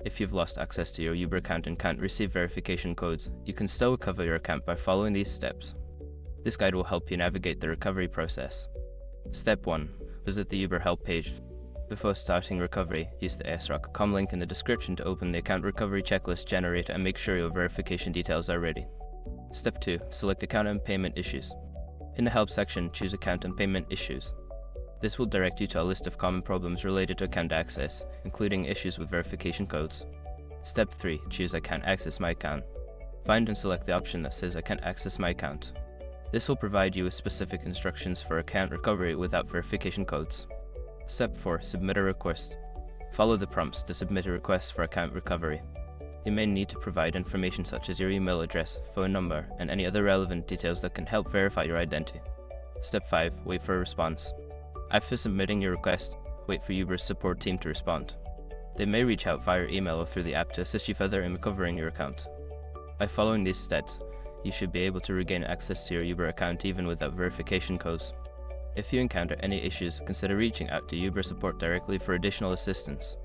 If you've lost access to your Uber account and can't receive verification codes, you can still recover your account by following these steps. This guide will help you navigate the recovery process. Step 1. Visit the Uber help page. Before starting recovery, use the sroc.com link in the description to open the account recovery checklist generator and make sure your verification details are ready. Step 2. Select Account and Payment Issues. In the Help section, choose Account and Payment Issues. This will direct you to a list of common problems related to account access, including issues with verification codes. Step 3. Choose I can't access my account. Find and select the option that says I can't access my account. This will provide you with specific instructions for account recovery without verification codes. Step 4. Submit a request. Follow the prompts to submit a request for account recovery. You may need to provide information such as your email address, phone number, and any other relevant details that can help verify your identity. Step 5. Wait for a response. After submitting your request, wait for Uber's support team to respond. They may reach out via email or through the app to assist you further in recovering your account. By following these steps, you should be able to regain access to your Uber account even without verification codes. If you encounter any issues, consider reaching out to Uber support directly for additional assistance.